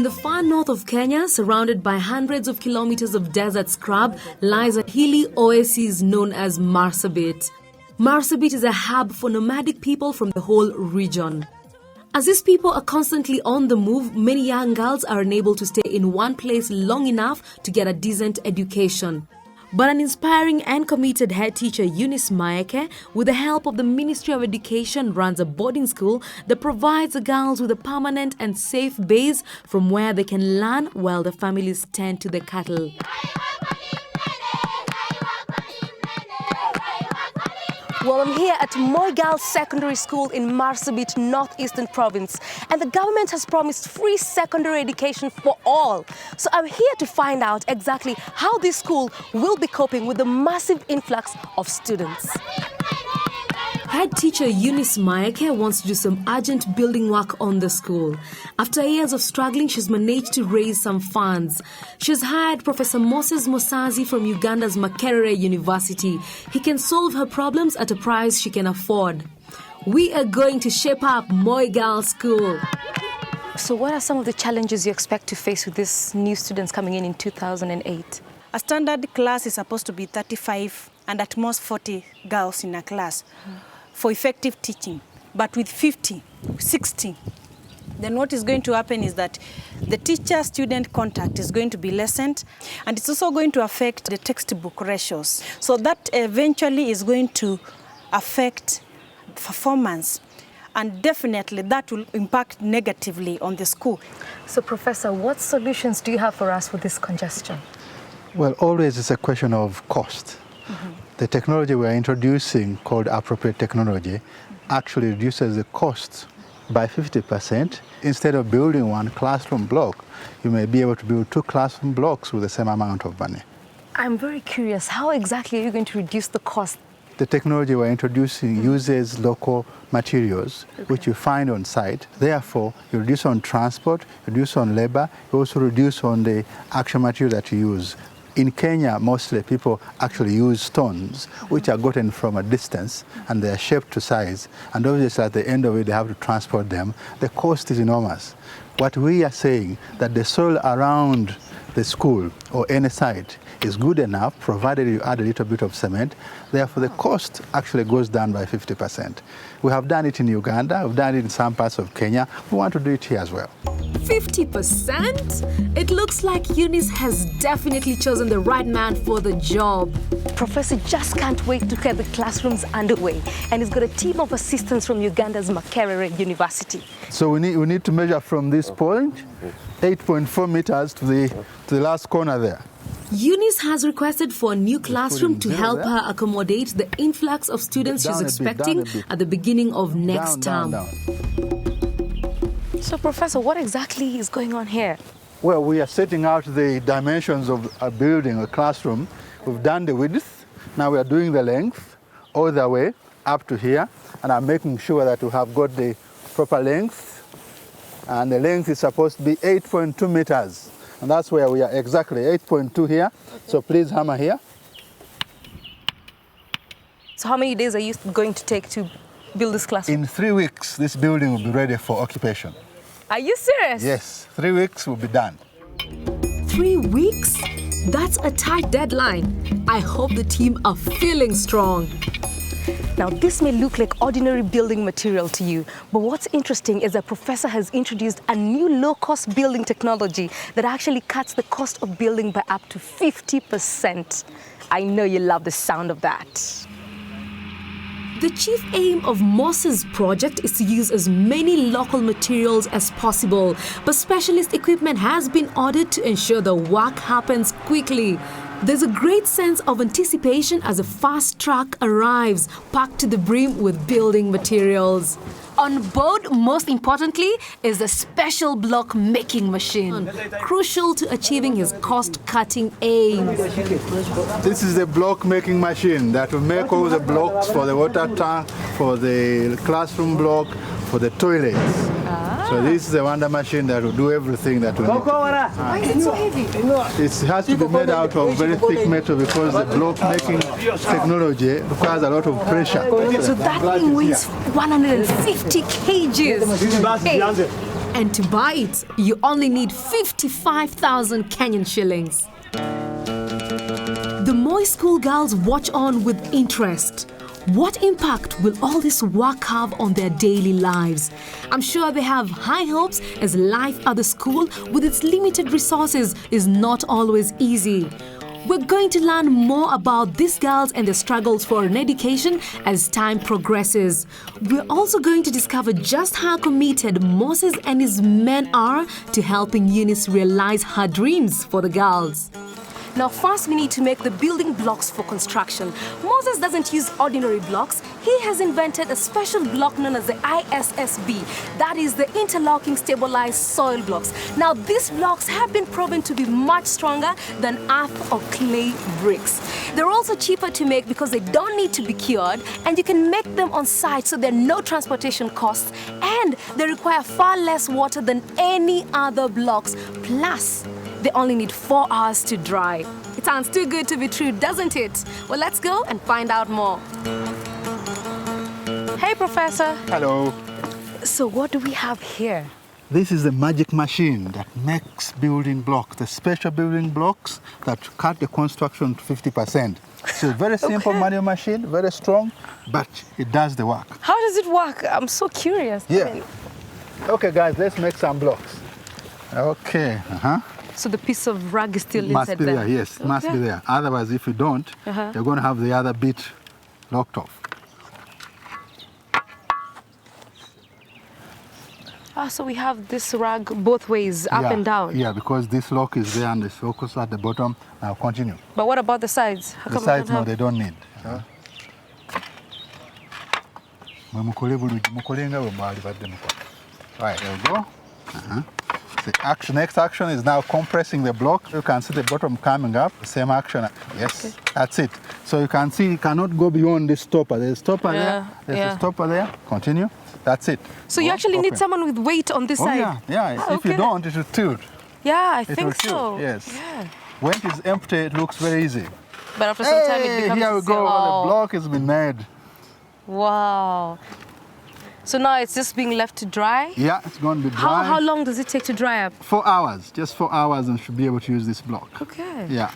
the far north of Kenya, surrounded by hundreds of kilometers of desert scrub, lies a hilly oasis known as Marsabit. Marsabit is a hub for nomadic people from the whole region. As these people are constantly on the move, many young girls are unable to stay in one place long enough to get a decent education. But an inspiring and committed head teacher, Eunice Maeke, with the help of the Ministry of Education, runs a boarding school that provides the girls with a permanent and safe base from where they can learn while the families tend to the cattle. Well, I'm here at Moi Girls Secondary School in Marsabit, Northeastern Province, and the government has promised free secondary education for all. So I'm here to find out exactly how this school will be coping with the massive influx of students. Head teacher Eunice Maeke wants to do some urgent building work on the school. After years of struggling, she's managed to raise some funds. She's hired Professor Moses Mosazi from Uganda's Makerere University. He can solve her problems at a price she can afford. We are going to shape up Moi Girls School. So what are some of the challenges you expect to face with these new students coming in 2008? A standard class is supposed to be 35 and at most 40 girls in a class for effective teaching. But with 50, 60, then what is going to happen is that the teacher-student contact is going to be lessened, and it's also going to affect the textbook ratios. So that eventually is going to affect performance, and definitely that will impact negatively on the school. So, Professor, what solutions do you have for us for this congestion? Well, always it's a question of cost. The technology we're introducing, called appropriate technology, actually reduces the cost by 50%. Instead of building one classroom block, you may be able to build 2 classroom blocks with the same amount of money. I'm very curious, how exactly are you going to reduce the cost? The technology we're introducing uses local materials, which you find on site. Therefore, you reduce on transport, reduce on labor, you also reduce on the actual material that you use. In Kenya, mostly people actually use stones, which are gotten from a distance, and they are shaped to size. And obviously, at the end of it, they have to transport them. The cost is enormous. What we are saying, that the soil around the school or any site is good enough, provided you add a little bit of cement. Therefore, the cost actually goes down by 50%. We have done it in Uganda, we've done it in some parts of Kenya. We want to do it here as well. 50%? It looks like Eunice has definitely chosen the right man for the job. Professor just can't wait to get the classrooms underway, and he's got a team of assistants from Uganda's Makerere University. So we need to measure from this point, 8.4 meters to the last corner there. Eunice has requested for a new classroom to help her accommodate the influx of students she's expecting at the beginning of next term. So, Professor, what exactly is going on here? Well, we are setting out the dimensions of a building, a classroom. We've done the width. Now we are doing the length all the way up to here. And I'm making sure that we have got the proper length. And the length is supposed to be 8.2 meters. And that's where we are exactly, 8.2 here. So please hammer here. So how many days are you going to take to build this classroom? In 3 weeks, this building will be ready for occupation. Are you serious? Yes, 3 weeks will be done. 3 weeks? That's a tight deadline. I hope the team are feeling strong. Now, this may look like ordinary building material to you, but what's interesting is that Professor has introduced a new low-cost building technology that actually cuts the cost of building by up to 50%. I know you love the sound of that. The chief aim of Moses' project is to use as many local materials as possible, but specialist equipment has been ordered to ensure the work happens quickly. There's a great sense of anticipation as a fast truck arrives, packed to the brim with building materials. On board, most importantly, is the special block making machine, crucial to achieving his cost-cutting aims. This is the block making machine that will make all the blocks for the water tank, for the classroom block, for the toilets. So this is a wonder machine that will do everything that we need. Why is it so heavy? It has to be made out of very thick metal because the block making technology requires a lot of pressure. So that thing weighs 150 kgs. Hey. And to buy it, you only need 55,000 Kenyan shillings. The Moi schoolgirls watch on with interest. What impact will all this work have on their daily lives? I'm sure they have high hopes, as life at the school with its limited resources is not always easy. We're going to learn more about these girls and their struggles for an education as time progresses. We're also going to discover just how committed Moses and his men are to helping Eunice realize her dreams for the girls. Now first we need to make the building blocks for construction. Moses doesn't use ordinary blocks. He has invented a special block known as the ISSB. That is the interlocking stabilized soil blocks. Now these blocks have been proven to be much stronger than earth or clay bricks. They're also cheaper to make because they don't need to be cured, and you can make them on site, so there are no transportation costs, and they require far less water than any other blocks. Plus, they only need 4 hours to dry. It sounds too good to be true, doesn't it? Well, let's go and find out more. Hey, Professor. Hello. So what do we have here? This is the magic machine that makes building blocks, the special building blocks that cut the construction to 50%. So very simple manual machine, very strong, but it does the work. How does it work? I'm so curious. Yeah. Okay, guys, let's make some blocks. Okay. So the piece of rug is still Must inside be there? there, yes, must be there. Otherwise, if you don't, you're going to have the other bit locked off. So we have this rug both ways, up and down? Yeah, because this lock is there and the focus at the bottom. Now continue. But what about the sides? How The come sides, we no, don't they don't need. Right, there we go. The next action is now compressing the block. You can see the bottom coming up. The same action. Yes, okay. That's it. So you can see you cannot go beyond this stopper. There's a stopper there. There's a stopper there. Continue. That's it. So you actually need someone with weight on this side? Yeah. If you don't, it will tilt. Yeah, I think so. Yes. Yeah. When it is empty, it looks very easy. But after some time, it becomes... Here we go. Wow. The block has been made. Wow. So now it's just being left to dry? Yeah, it's going to be dry. How long does it take to dry up? 4 hours. Just 4 hours, and should be able to use this block. Okay. Yeah.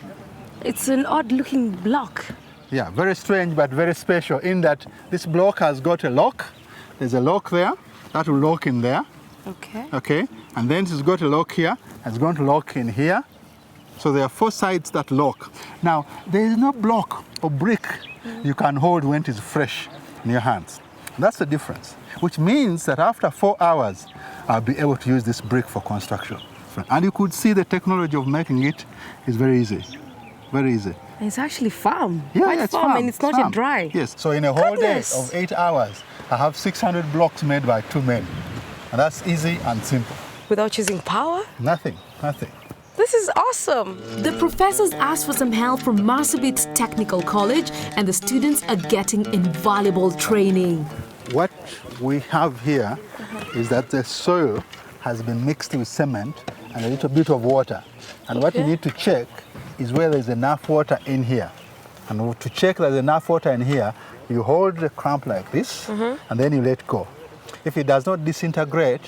It's an odd-looking block. Yeah, very strange, but very special in that this block has got a lock. There's a lock there. That will lock in there. Okay. Okay. And then it's got a lock here. It's going to lock in here. So there are 4 sides that lock. Now, there is no block or brick you can hold when it is fresh in your hands. That's the difference, which means that after 4 hours, I'll be able to use this brick for construction. And you could see the technology of making it is very easy, very easy. It's actually firm. Yeah, it's firm. And it's not yet dry. Yes, so in a whole day of 8 hours, I have 600 blocks made by 2 men. And that's easy and simple. Without using power? Nothing. This is awesome. The professors asked for some help from Marsabit Technical College, and the students are getting invaluable training. What we have here is that the soil has been mixed with cement and a little bit of water. And what you need to check is whether there's enough water in here. And to check that there's enough water in here, you hold the clamp like this, and then you let go. If it does not disintegrate,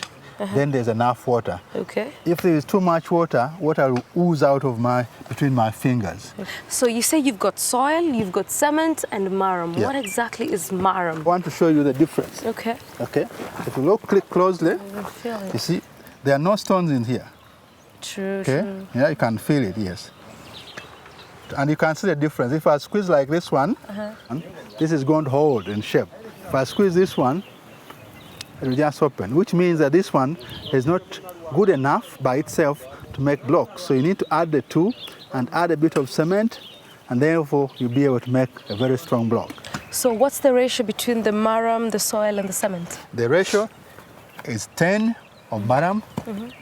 then there's enough water. Okay. If there is too much water, water will ooze out of between my fingers. So you say you've got soil, you've got cement and marram. Yeah. What exactly is marram? I want to show you the difference. Okay. Okay. If you look closely, you see there are no stones in here. True, okay? True. Yeah, you can feel it, yes. And you can see the difference. If I squeeze like this one, this is going to hold in shape. If I squeeze this one, it will just open, which means that this one is not good enough by itself to make blocks. So you need to add the two and add a bit of cement, and therefore you'll be able to make a very strong block. So what's the ratio between the marram, the soil, and the cement? The ratio is 10 of marram,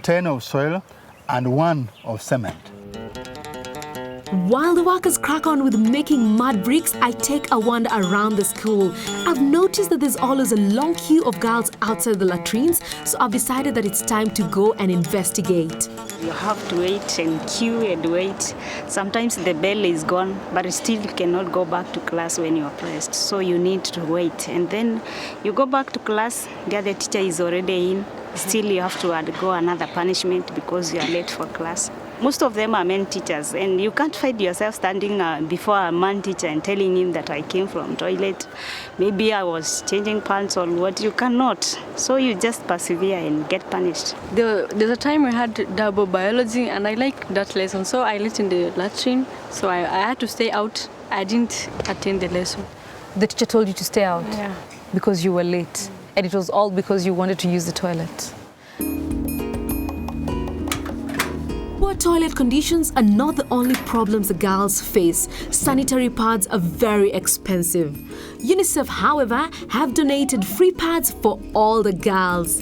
10 of soil, and 1 of cement. While the workers crack on with making mud bricks, I take a wander around the school. I've noticed that there's always a long queue of girls outside the latrines, so I've decided that it's time to go and investigate. You have to wait and queue and wait. Sometimes the bell is gone, but still you cannot go back to class when you are pressed. So you need to wait. And then you go back to class, the other teacher is already in. Still you have to undergo another punishment because you are late for class. Most of them are men teachers, and you can't find yourself standing before a man teacher and telling him that I came from toilet. Maybe I was changing pants or what. You cannot. So you just persevere and get punished. There's a time I had double biology, and I liked that lesson. So I lived in the latrine, so I had to stay out. I didn't attend the lesson. The teacher told you to stay out? Yeah. Because you were late. And it was all because you wanted to use the toilet. Poor toilet conditions are not the only problems the girls face. Sanitary pads are very expensive. UNICEF, however, have donated free pads for all the girls.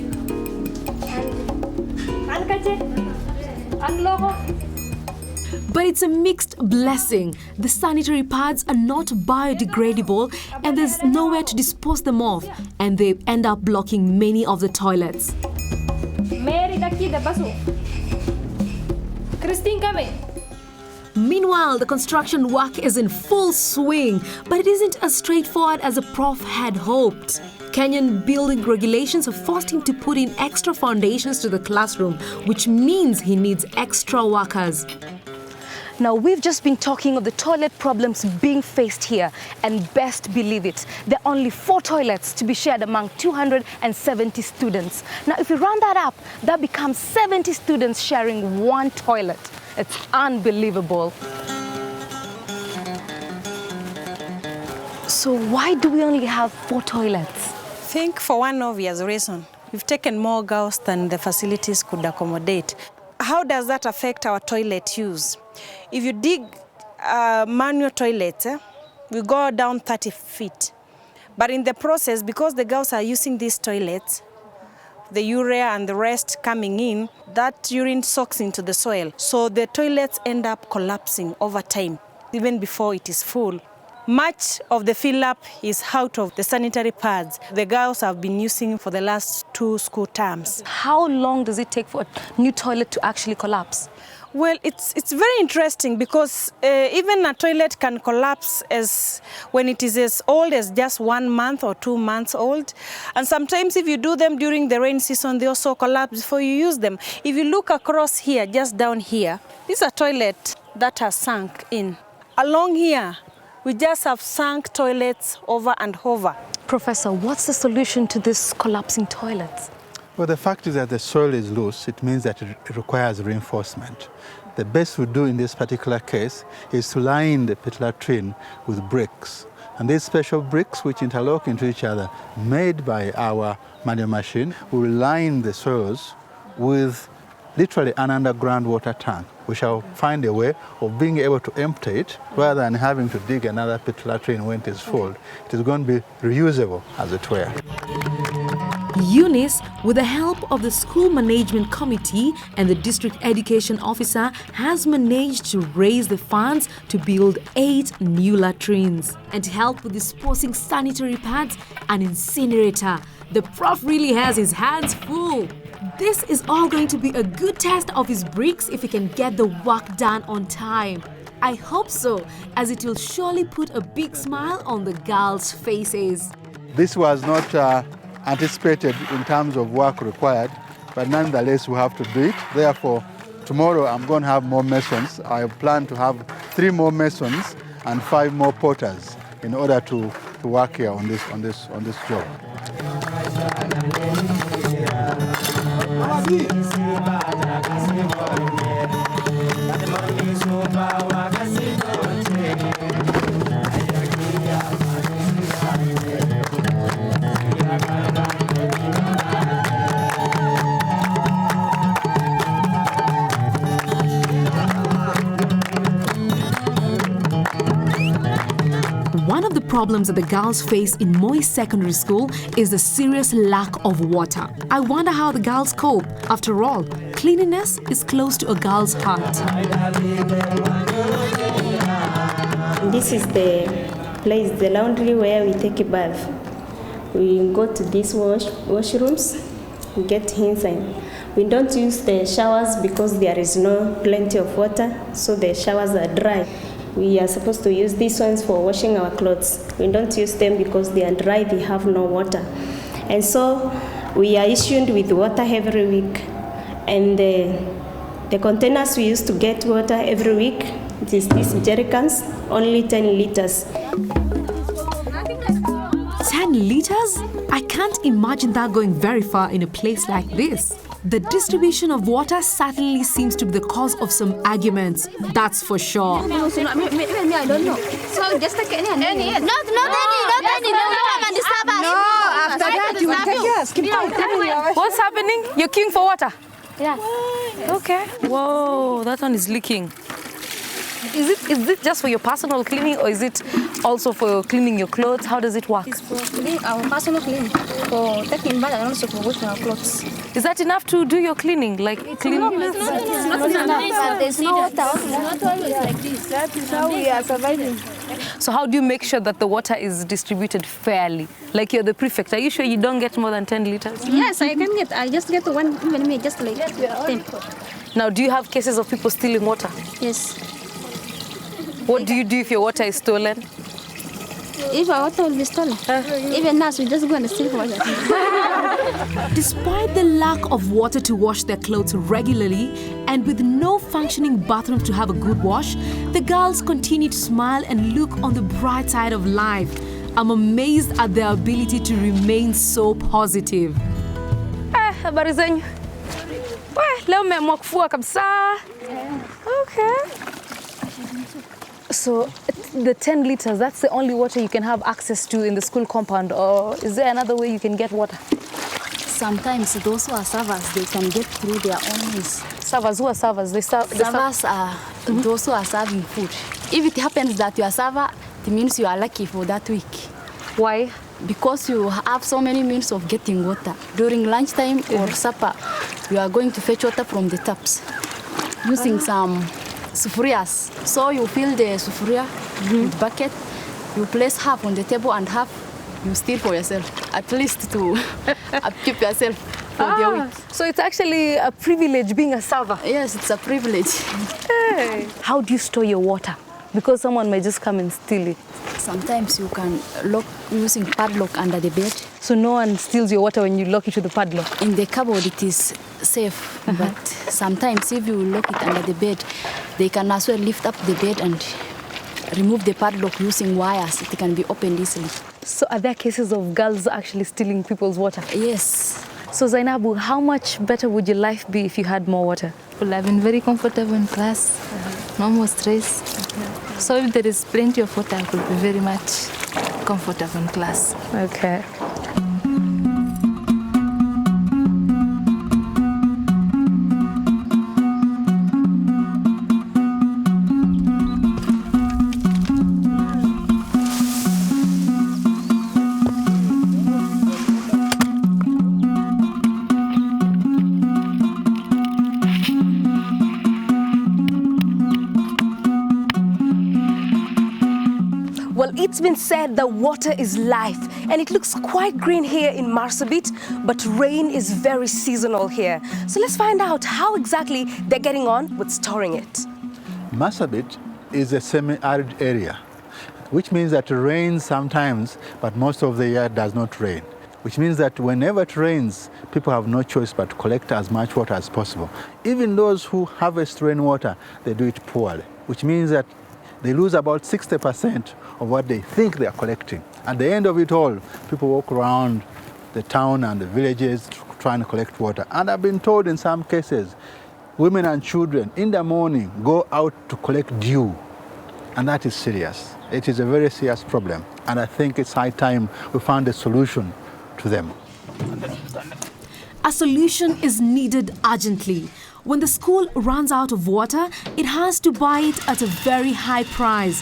But it's a mixed blessing. The sanitary pads are not biodegradable and there's nowhere to dispose them off, and they end up blocking many of the toilets. Christine, come in. Meanwhile, the construction work is in full swing, but it isn't as straightforward as the prof had hoped. Kenyan building regulations have forced him to put in extra foundations to the classroom, which means he needs extra workers. Now, we've just been talking of the toilet problems being faced here, and best believe it, there are only 4 toilets to be shared among 270 students. Now, if you round that up, that becomes 70 students sharing 1 toilet. It's unbelievable. So why do we only have 4 toilets? I think for one obvious reason. We've taken more girls than the facilities could accommodate. How does that affect our toilet use? If you dig manual toilets, we go down 30 feet. But in the process, because the girls are using these toilets, the urea and the rest coming in, that urine soaks into the soil. So the toilets end up collapsing over time, even before it is full. Much of the fill-up is out of the sanitary pads the girls have been using for the last 2 school terms. How long does it take for a new toilet to actually collapse? Well, it's very interesting because even a toilet can collapse when it is as old as just 1 month or 2 months old. And sometimes if you do them during the rain season, they also collapse before you use them. If you look across here, just down here, this is a toilet that has sunk in. Along here, we just have sunk toilets over and over. Professor, what's the solution to this collapsing toilets? Well, the fact is that the soil is loose. It means that it requires reinforcement. The best we do in this particular case is to line the pit latrine with bricks. And these special bricks, which interlock into each other, made by our manual machine, will line the soils with literally an underground water tank. We shall find a way of being able to empty it rather than having to dig another pit latrine when it is full. It is going to be reusable, as it were. Eunice, with the help of the school management committee and the district education officer, has managed to raise the funds to build 8 new latrines. And to help with disposing sanitary pads, an incinerator. The prof really has his hands full. This is all going to be a good test of his bricks if he can get the work done on time. I hope so, as it will surely put a big smile on the girls' faces. This was not anticipated in terms of work required, but nonetheless we have to do it. Therefore, tomorrow I'm going to have more masons. I plan to have 3 more masons and 5 more porters in order to work here on this job. One of the problems that the girls face in Moi Secondary School is the serious lack of water. I wonder how the girls cope. After all, cleanliness is close to a girl's heart. And this is the place, the laundry where we take a bath. We go to these washrooms, we get inside. We don't use the showers because there is no plenty of water, so the showers are dry. We are supposed to use these ones for washing our clothes. We don't use them because they are dry, they have no water. And so we are issued with water every week. And the containers we use to get water every week, it is these jerrycans, only 10 liters. 10 liters? I can't imagine that going very far in a place like this. The distribution of water certainly seems to be the cause of some arguments, that's for sure. I don't know. So just take any. Not any. Don't come and disturb us. No, after that you will take yours. Keep on. What's happening? You're queuing for water? Yeah. Okay. Whoa, that one is leaking. Is it just for your personal cleaning or is it also for cleaning your clothes? How does it work? It's for cleaning our personal cleaning, for taking bath and also for washing our clothes. Is that enough to do your cleaning? Like cleaning? It's not enough. There's no water. Not always like this. That is how we are surviving. So how do you make sure that the water is distributed fairly? Like you're the prefect, are you sure you don't get more than 10 liters? Yes, I can get. I just get one, even me, just like 10. Now, do you have cases of people stealing water? Yes. What do you do if your water is stolen? If our water will be stolen, even us, we just go and steal water. Despite the lack of water to wash their clothes regularly and with no functioning bathroom to have a good wash, the girls continue to smile and look on the bright side of life. I'm amazed at their ability to remain so positive. Habari zenyu? Leo mmeamua kufua kabisa. Okay. So the 10 liters, that's the only water you can have access to in the school compound, or is there another way you can get water? Sometimes those who are servers, they can get through their own ways. Servers, who are servers? Servers are those who are serving food. If it happens that you are a server, it means you are lucky for that week. Why? Because you have so many means of getting water. During lunchtime or supper, you are going to fetch water from the taps using some sufurias. So you fill the sufuria with bucket, you place half on the table and half you steal for yourself, at least to keep yourself for the week. So it's actually a privilege being a server? Yes, it's a privilege. Hey. How do you store your water? Because someone may just come and steal it. Sometimes you can lock using padlock under the bed. So no one steals your water when you lock it to the padlock? In the cupboard it is safe, but sometimes if you lock it under the bed, they can as well lift up the bed and remove the padlock using wires. It can be opened easily. So are there cases of girls actually stealing people's water? Yes. So Zainabu, how much better would your life be if you had more water? Well, I've been very comfortable in class, no more stress. So if there is plenty of water, I could be very much comfortable in class. Okay. Well, it's been said that water is life, and it looks quite green here in Marsabit, but rain is very seasonal here. So let's find out how exactly they're getting on with storing it. Marsabit is a semi-arid area, which means that it rains sometimes, but most of the year does not rain. Which means that whenever it rains, people have no choice but to collect as much water as possible. Even those who harvest rainwater, they do it poorly, which means that they lose about 60% of what they think they are collecting. At the end of it all, people walk around the town and the villages trying to collect water. And I've been told in some cases, women and children in the morning go out to collect dew. And that is serious. It is a very serious problem. And I think it's high time we found a solution to them. A solution is needed urgently. When the school runs out of water, it has to buy it at a very high price.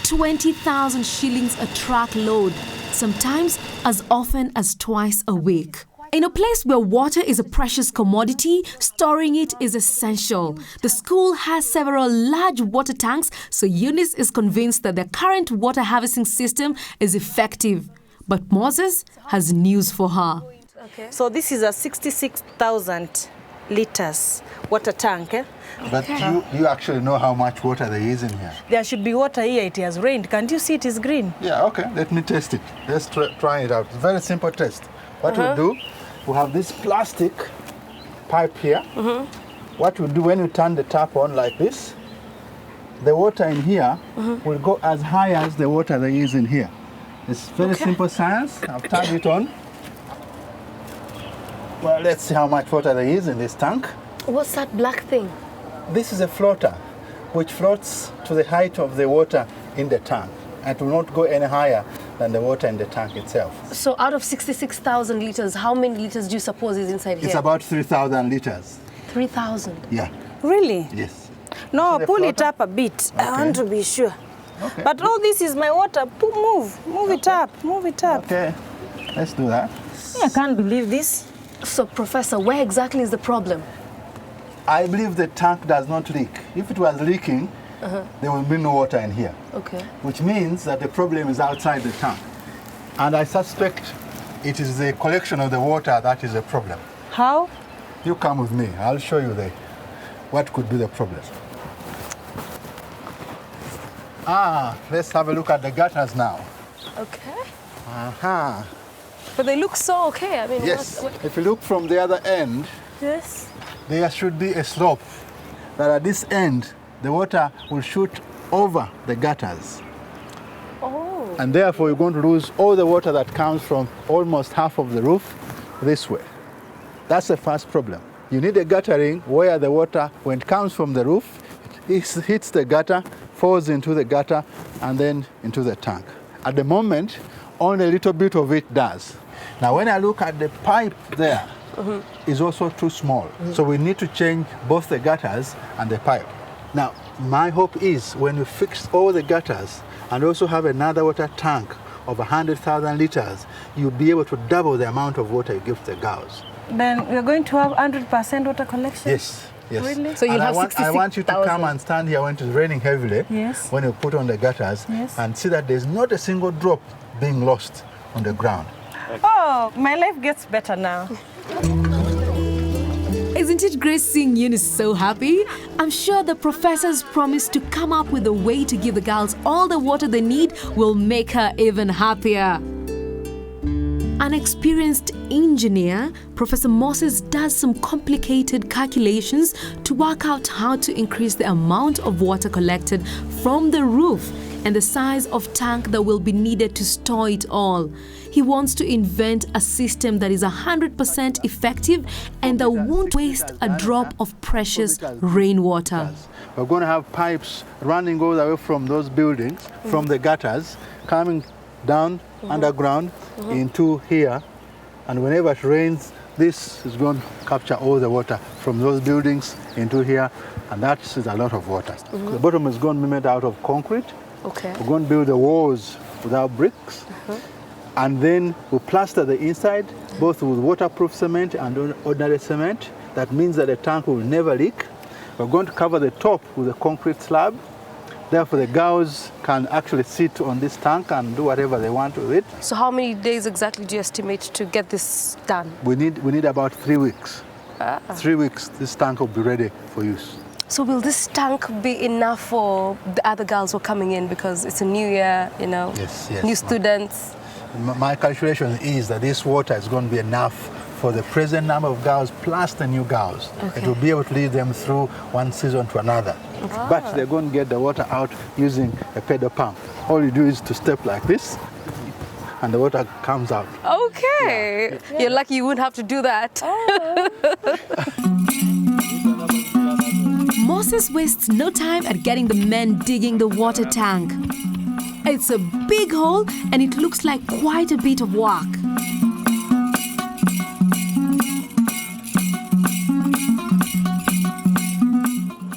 20,000 shillings a truckload, sometimes as often as twice a week. In a place where water is a precious commodity, storing it is essential. The school has several large water tanks, so Eunice is convinced that the current water harvesting system is effective. But Moses has news for her. So this is a 66,000 liters water tank. But you actually know how much water there is in here. There should be water here. It has rained. Can't you see it is green? Yeah, okay. Let me test it. Let's try it out. It's a very simple test. What we'll do, we have this plastic pipe here. What we'll do when you turn the tap on like this, the water in here will go as high as the water there is in here. It's very simple science. I've turned it on. Well, let's see how much water there is in this tank. What's that black thing? This is a floater, which floats to the height of the water in the tank. And will not go any higher than the water in the tank itself. So out of 66,000 liters, how many liters do you suppose is inside here? It's about 3,000 liters. 3,000? Yeah. Really? Yes. No, pull it up a bit. I want to be sure. Okay. But all this is my water. Move it up. Move it up. Okay, let's do that. I can't believe this. So, Professor, where exactly is the problem? I believe the tank does not leak. If it was leaking, there will be no water in here. Okay. Which means that the problem is outside the tank. And I suspect it is the collection of the water that is the problem. How? You come with me. I'll show you what could be the problem. Let's have a look at the gutters now. Okay. But they look so okay. I mean, yes. If you look from the other end, yes, there should be a slope that at this end, the water will shoot over the gutters. Oh. And therefore, you're going to lose all the water that comes from almost half of the roof this way. That's the first problem. You need a guttering where the water, when it comes from the roof, it hits the gutter, falls into the gutter, and then into the tank. At the moment, only a little bit of it does. Now, when I look at the pipe there, it's also too small. So we need to change both the gutters and the pipe. Now, my hope is when you fix all the gutters and also have another water tank of 100,000 liters, you'll be able to double the amount of water you give to the girls. Then we're going to have 100% water collection? Yes. Yes. Really? So you'll have I want you to come and stand here when it's raining heavily, when you put on the gutters, and see that there's not a single drop being lost on the ground. Oh, my life gets better now. Isn't it great seeing Eunice so happy? I'm sure the professor's promise to come up with a way to give the girls all the water they need will make her even happier. An experienced engineer, Professor Moses does some complicated calculations to work out how to increase the amount of water collected from the roof and the size of tank that will be needed to store it all. He wants to invent a system that is 100% effective and that won't waste a drop of precious rainwater. We're going to have pipes running all the way from those buildings, from the gutters, coming down underground into here, and whenever it rains, this is going to capture all the water from those buildings into here, and that is a lot of water. The bottom is going to be made out of concrete. Okay. We're going to build the walls without bricks, and then we'll plaster the inside both with waterproof cement and ordinary cement. That means that the tank will never leak. We're going to cover the top with a concrete slab. Therefore, the girls can actually sit on this tank and do whatever they want with it. So how many days exactly do you estimate to get this done? We need about 3 weeks. 3 weeks, this tank will be ready for use. So will this tank be enough for the other girls who are coming in, because it's a new year, you know, new students? My calculation is that this water is going to be enough for the present number of girls plus the new girls. It will be able to lead them through one season to another. But they're going to get the water out using a pedal pump. All you do is to step like this, and the water comes out. Okay. Yeah. You're lucky you wouldn't have to do that. Moses wastes no time at getting the men digging the water tank. It's a big hole and it looks like quite a bit of work.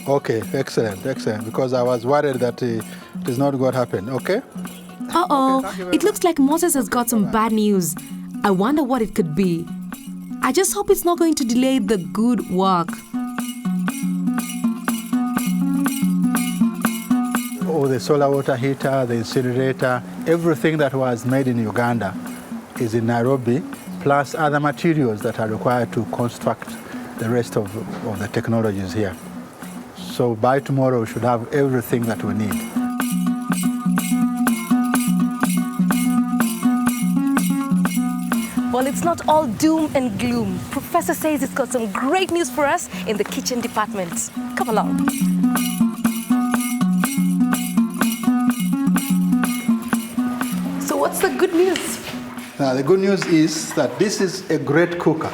Okay, excellent, because I was worried that it is not going to happen, okay? Uh-oh, it looks like Moses has got some bad news. I wonder what it could be. I just hope it's not going to delay the good work. Oh, the solar water heater, the incinerator, everything that was made in Uganda is in Nairobi, plus other materials that are required to construct the rest of the technologies here. So by tomorrow, we should have everything that we need. Well, it's not all doom and gloom. Professor says he's got some great news for us in the kitchen department. Come along. So what's the good news? The good news is that this is a great cooker.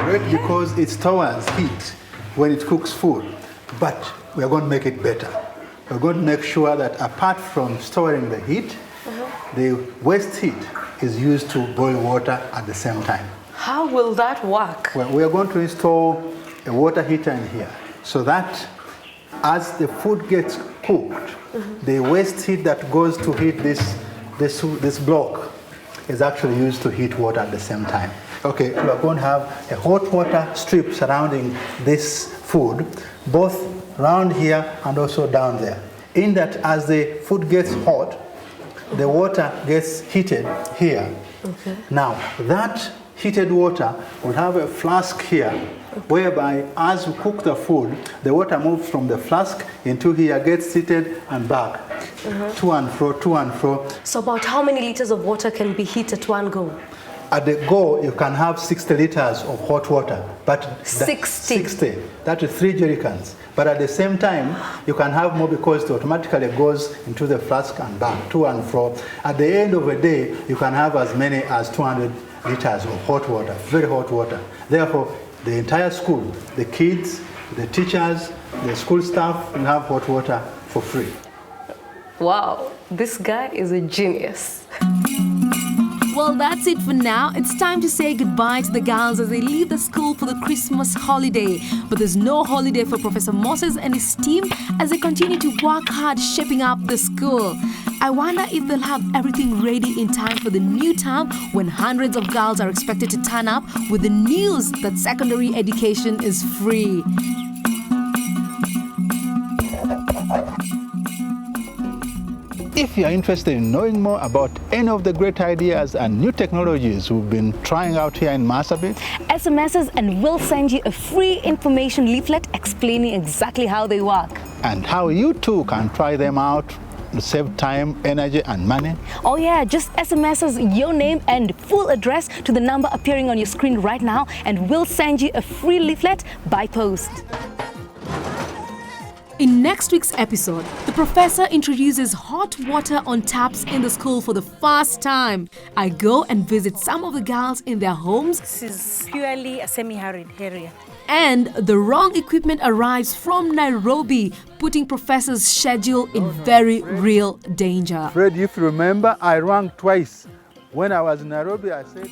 Great because it stores heat when it cooks food, but we are going to make it better. We're going to make sure that apart from storing the heat, the waste heat is used to boil water at the same time. How will that work? Well, we are going to install a water heater in here so that as the food gets cooked, the waste heat that goes to heat this block is actually used to heat water at the same time. Okay, we are going to have a hot water strip surrounding this food, both around here and also down there. In that, as the food gets hot, the water gets heated here. Okay. Now, that heated water will have a flask here, whereby as we cook the food, the water moves from the flask into here, gets heated and back, to and fro, to and fro. So about how many liters of water can be heated at one go? At the go, you can have 60 liters of hot water. But 60? That is 3 jerry cans. But at the same time, you can have more because it automatically goes into the flask and back, to and fro. At the end of the day, you can have as many as 200 liters of hot water, very hot water. Therefore, the entire school, the kids, the teachers, the school staff will have hot water for free. Wow, this guy is a genius. Well, that's it for now. It's time to say goodbye to the girls as they leave the school for the Christmas holiday. But there's no holiday for Professor Moses and his team as they continue to work hard shaping up the school. I wonder if they'll have everything ready in time for the new term when hundreds of girls are expected to turn up with the news that secondary education is free. If you are interested in knowing more about any of the great ideas and new technologies we've been trying out here in Marsabit, SMS us and we'll send you a free information leaflet explaining exactly how they work. and how you too can try them out to save time, energy and money. Oh yeah, just SMS us your name and full address to the number appearing on your screen right now and we'll send you a free leaflet by post. In next week's episode, the professor introduces hot water on taps in the school for the first time. I go and visit some of the girls in their homes. This is purely a semi-arid area. And the wrong equipment arrives from Nairobi, putting professor's schedule in very real danger. Fred, if you remember, I rang twice. When I was in Nairobi, I said...